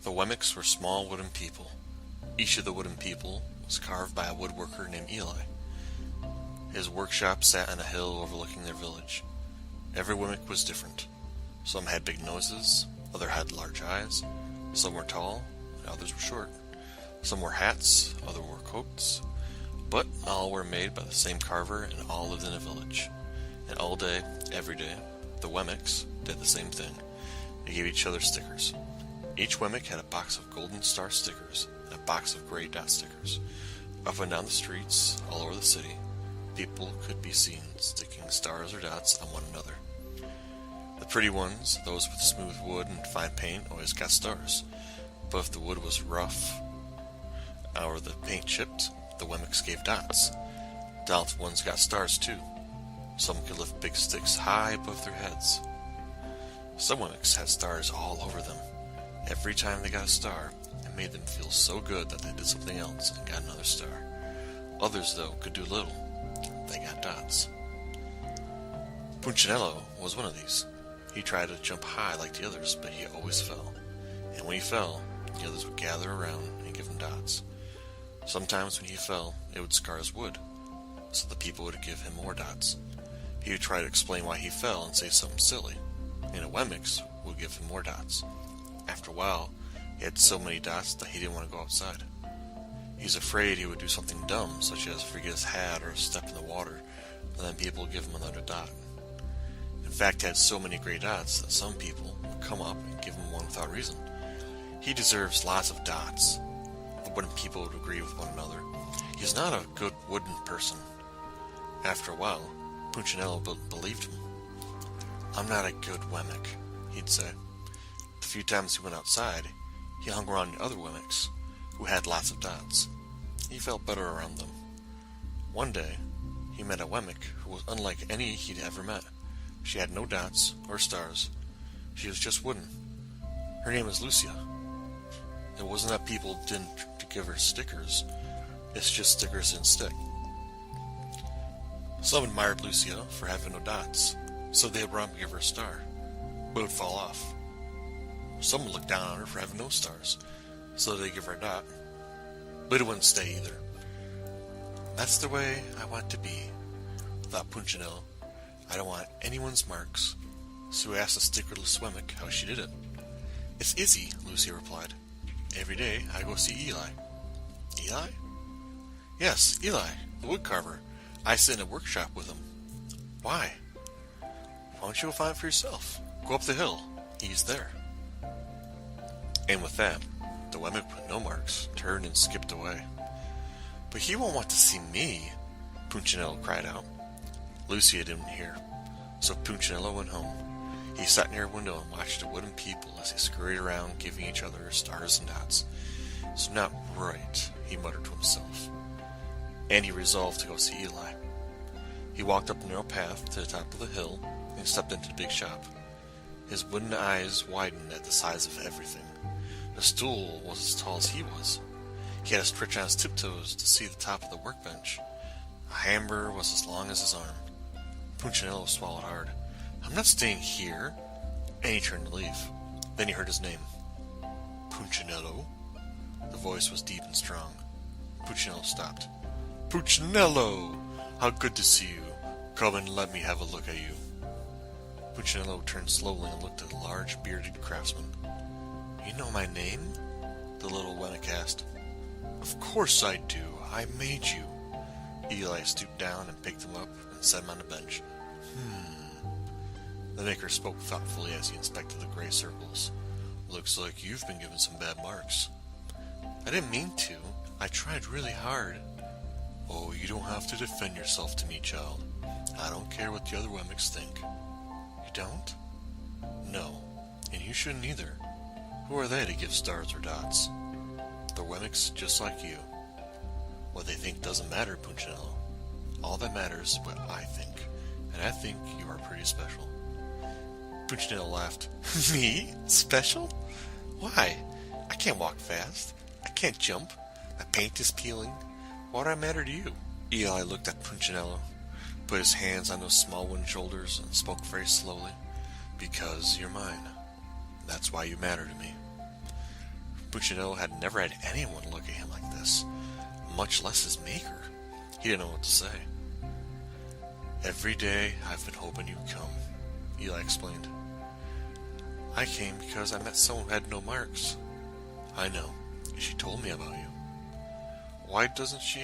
The Wemmicks were small wooden people. Each of the wooden people was carved by a woodworker named Eli. His workshop sat on a hill overlooking their village. Every Wemmick was different. Some had big noses, others had large eyes, some were tall, and others were short. Some wore hats, others wore coats, but all were made by the same carver and all lived in a village. And all day, every day, the Wemmicks did the same thing. They gave each other stickers. Each Wemmick had a box of golden star stickers and a box of gray dot stickers. Up and down the streets, all over the city, people could be seen sticking stars or dots on one another. The pretty ones, those with smooth wood and fine paint, always got stars. But if the wood was rough or the paint chipped, the Wemmicks gave dots. Dot ones got stars too. Some could lift big sticks high above their heads. Some Wemmicks had stars all over them. Every time they got a star, it made them feel so good that they did something else and got another star. Others, though, could do little. They got dots. Punchinello was one of these. He tried to jump high like the others, but he always fell. And when he fell, the others would gather around and give him dots. Sometimes when he fell, it would scar his wood, so the people would give him more dots. He would try to explain why he fell and say something silly, and the Wemmicks would give him more dots. After a while, he had so many dots that he didn't want to go outside. He was afraid he would do something dumb, such as forget his hat or step in the water, and then people would give him another dot. In fact, he had so many gray dots that some people would come up and give him one without reason. He deserves lots of dots. The wooden people would agree with one another. He's not a good wooden person. After a while, Punchinello believed him. I'm not a good Wemmick, he'd say. The few times he went outside, he hung around the other Wemmicks, who had lots of dots. He felt better around them. One day, he met a Wemmick who was unlike any he'd ever met. She had no dots or stars. She was just wooden. Her name was Lucia. It wasn't that people didn't give her stickers. It's just stickers didn't stick. Some admired Lucia for having no dots, so they would run and give her a star, but it would fall off. Some would look down on her for having no stars, so they'd give her a dot, but it wouldn't stay either. That's the way I want to be, thought Punchinello. I don't want anyone's marks, so he asked the stickerless Wemmick how she did it. It's easy, Lucia replied. Every day I go see Eli. Eli? Yes, Eli, the woodcarver. I sit in a workshop with him. Why? Why don't you go find it for yourself? Go up the hill. He's there. And with that, the Wemmick with no marks turned and skipped away. But he won't want to see me, Punchinello cried out. Lucia didn't hear, so Punchinello went home. He sat near a window and watched the wooden people as they scurried around giving each other stars and dots. It's not right, he muttered to himself. And he resolved to go see Eli. He walked up the narrow path to the top of the hill and stepped into the big shop. His wooden eyes widened at the size of everything. The stool was as tall as he was. He had to stretch on his tiptoes to see the top of the workbench. A hammer was as long as his arm. Punchinello swallowed hard. I'm not staying here. And he turned to leave. Then he heard his name. Punchinello? The voice was deep and strong. Punchinello stopped. Punchinello! How good to see you. Come and let me have a look at you. Punchinello turned slowly and looked at the large bearded craftsman. You know my name? The little Wemmick asked. Of course I do. I made you. Eli stooped down and picked him up and set him on the bench. The maker spoke thoughtfully as he inspected the gray circles. Looks like you've been given some bad marks. I didn't mean to. I tried really hard. Oh, you don't have to defend yourself to me, child. I don't care what the other Wemmicks think. You don't? No, and you shouldn't either. Who are they to give stars or dots? They're Wemmicks just like you. What they think doesn't matter, Punchinello. All that matters is what I think, and I think you are pretty special. Punchinello laughed. Me? Special? Why? I can't walk fast. I can't jump. My paint is peeling. Why do I matter to you? Eli looked at Punchinello, put his hands on those small wooden shoulders, and spoke very slowly. Because you're mine. That's why you matter to me. Punchinello had never had anyone look at him like this, much less his maker. He didn't know what to say. "Every day I've been hoping you'd come," Eli explained. "I came because I met someone who had no marks." "I know. She told me about you." "Why doesn't she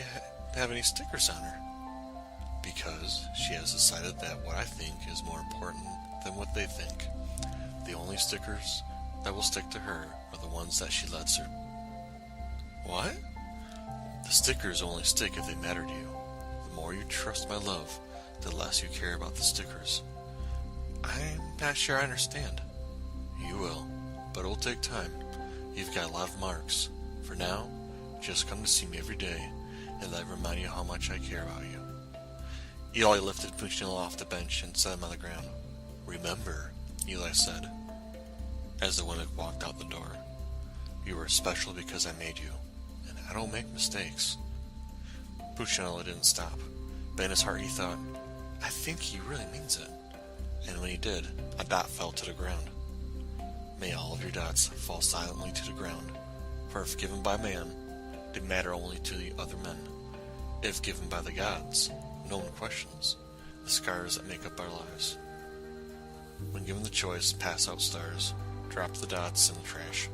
have any stickers on her?" "Because she has decided that what I think is more important than what they think. The only stickers that will stick to her are the ones that she lets her." "What?" "The stickers only stick if they matter to you. The more you trust my love, the less you care about the stickers." "I'm not sure I understand." "You will, but it'll take time. You've got a lot of marks. For now, just come to see me every day, and let me remind you how much I care about you." Eli lifted Punchinello off the bench and set him on the ground. "Remember," Eli said, as the women walked out the door, "you are special because I made you, and I don't make mistakes." Punchinello didn't stop, but in his heart he thought, "I think he really means it." And when he did, a dot fell to the ground. "May all of your dots fall silently to the ground, for if given by man, they matter only to the other men. If given by the gods, no one questions the scars that make up our lives. When given the choice, pass out stars, drop the dots in the trash.